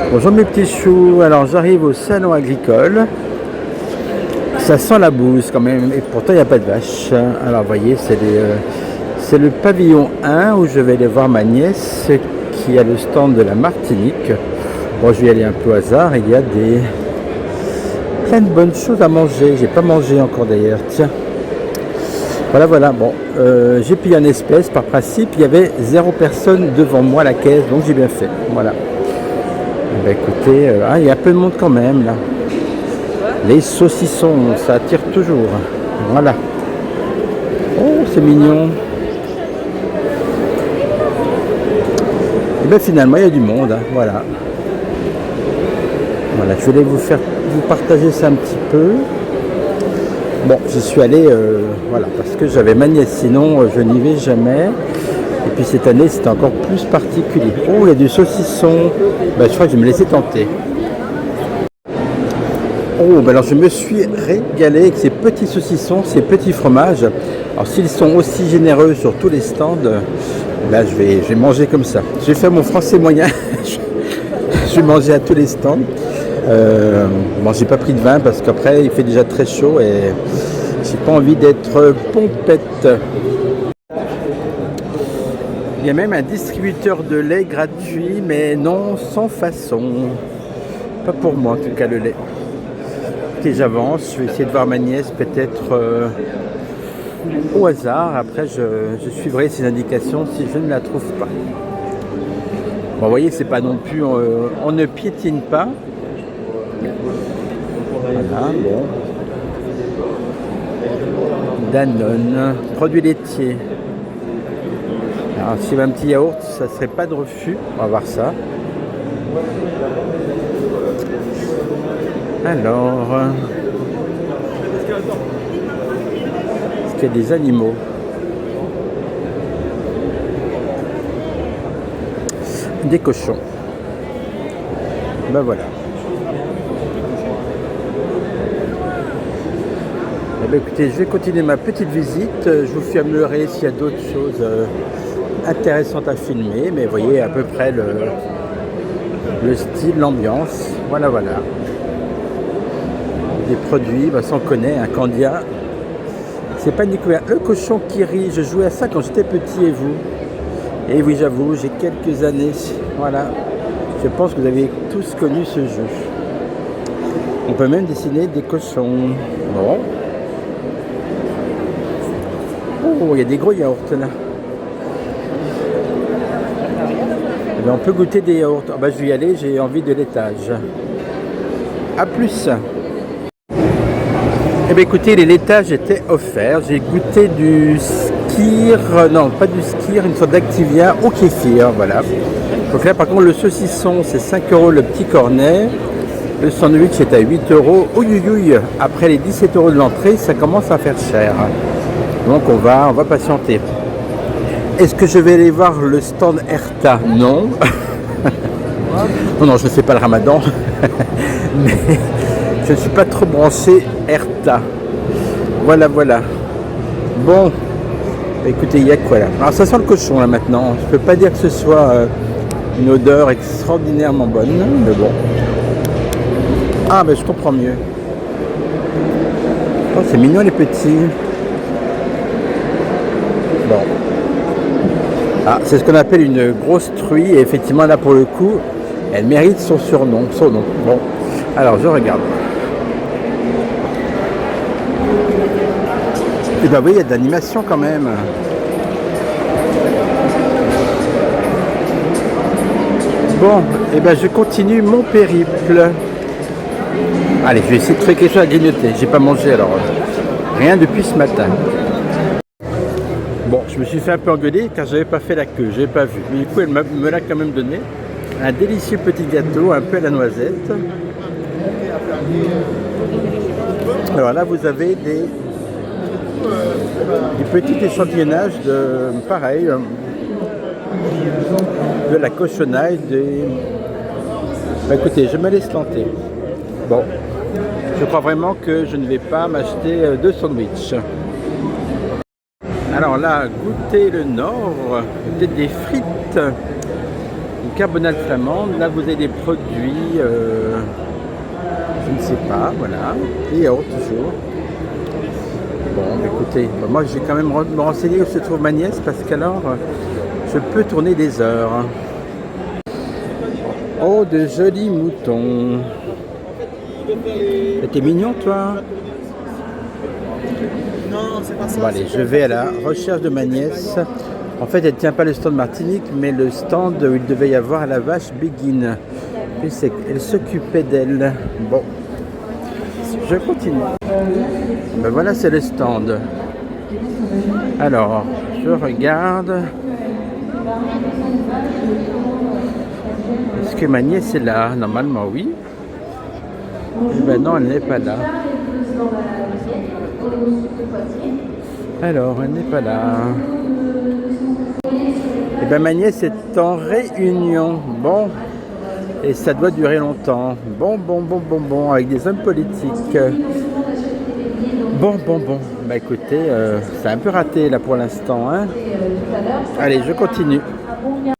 Bonjour mes petits choux, alors j'arrive au salon agricole. Ça sent la bouse quand même, et pourtant il n'y a pas de vache. Alors vous voyez, c'est le pavillon 1 où je vais aller voir ma nièce qui a le stand de la Martinique. Bon, je vais y aller un peu au hasard, il y a plein de bonnes choses à manger. J'ai pas mangé encore d'ailleurs, tiens. Voilà, bon, j'ai payé en espèces par principe, il y avait 0 personne devant moi à la caisse, donc j'ai bien fait, voilà. Bah écoutez, il y a un peu de monde quand même là. Les saucissons, ça attire toujours. Voilà. Oh, c'est mignon. Et bien finalement, il y a du monde. Hein, voilà. Voilà, je voulais vous partager ça un petit peu. Bon, j'y suis allé, voilà, parce que j'avais ma nièce, sinon je n'y vais jamais. Et puis cette année, c'était encore plus particulier. Oh, il y a du saucisson. Ben, je crois que je vais me laisser tenter. Oh, ben alors je me suis régalé avec ces petits saucissons, ces petits fromages. Alors s'ils sont aussi généreux sur tous les stands, ben, je vais manger comme ça. J'ai fait mon français moyen. Je vais manger à tous les stands. Bon, j'ai pas pris de vin parce qu'après il fait déjà très chaud et j'ai pas envie d'être pompette. Il y a même un distributeur de lait gratuit, mais non, sans façon. Pas pour moi, en tout cas, le lait. Ok, j'avance. Je vais essayer de voir ma nièce, peut-être au hasard. Après, je suivrai ses indications si je ne la trouve pas. Bon, vous voyez, c'est pas non plus... on ne piétine pas. Voilà, bon. Danone, produits laitiers. Alors, s'il y avait un petit yaourt, ça ne serait pas de refus. On va voir ça. Alors, est-ce qu'il y a des animaux? Des cochons. Ben voilà. Eh bien, écoutez, je vais continuer ma petite visite. Je vous filmerai s'il y a d'autres choses intéressantes à filmer. Mais vous voyez à peu près le style, l'ambiance. Voilà. Des produits, bah, ça on connaît, un Candia. C'est pas une découverte. Le cochon qui rit, je jouais à ça quand j'étais petit, et vous? Et oui, j'avoue, j'ai quelques années. Voilà. Je pense que vous avez tous connu ce jeu. On peut même dessiner des cochons. Bon. Oh, il y a des gros yaourts là. Eh bien, on peut goûter des yaourts. Ah, bah, je vais y aller, j'ai envie de laitage. A plus. Eh bien écoutez, les laitages étaient offerts. J'ai goûté du skir, non pas du skir, une sorte d'activia au kéfir, voilà. Donc là par contre le saucisson c'est 5 € le petit cornet. Le sandwich est à 8 €. Ouïouïouï, après les 17 € de l'entrée, ça commence à faire cher. Donc on va patienter. Est-ce que je vais aller voir le stand Erta? Non. Non, je ne fais pas le ramadan. Mais je ne suis pas trop branché Erta. Voilà. Bon, écoutez, il y a quoi là? Alors ça sent le cochon là maintenant. Je peux pas dire que ce soit une odeur extraordinairement bonne, mais bon. Ah, mais je comprends mieux. Oh, c'est mignon les petits. Bon. Ah, c'est ce qu'on appelle une grosse truie. Et effectivement, là pour le coup, elle mérite son surnom. Bon, alors je regarde. Et bah oui, il y a de l'animation quand même. Bon, et ben je continue mon périple. Allez, je vais essayer de trouver quelque chose à grignoter. J'ai pas mangé alors. Rien depuis ce matin. Bon, je me suis fait un peu engueuler car j'avais pas fait la queue, j'avais pas vu. Mais du coup, elle me l'a quand même donné. Un délicieux petit gâteau, un peu à la noisette. Alors là, vous avez du petit échantillonnage de pareil, de la cochonaille, Bah, écoutez, je me laisse tenter. Bon, je crois vraiment que je ne vais pas m'acheter de sandwich. Alors là, goûter le Nord, peut-être des frites, carbonate flamande. Là, vous avez des produits, je ne sais pas, voilà. Et yaourt toujours. Bon, écoutez, moi j'ai quand même me renseigner où se trouve ma nièce parce qu'alors je peux tourner des heures. Oh, de jolis moutons. T'es mignon, toi? Non, c'est pas ça. Bon, allez, je vais à la recherche de ma nièce. En fait, elle ne tient pas le stand Martinique, mais le stand où il devait y avoir la vache Begin. Puis elle s'occupait d'elle. Bon, je continue. Ben voilà, c'est le stand. Alors, je regarde. Est-ce que ma nièce est là? Normalement, oui. Eh ben non, elle n'est pas là. Alors, elle n'est pas là. Eh ben ma nièce est en réunion. Bon, et ça doit durer longtemps. Bon, avec des hommes politiques. Bon. Bah écoutez, c'est un peu raté là pour l'instant, hein. Allez, je continue.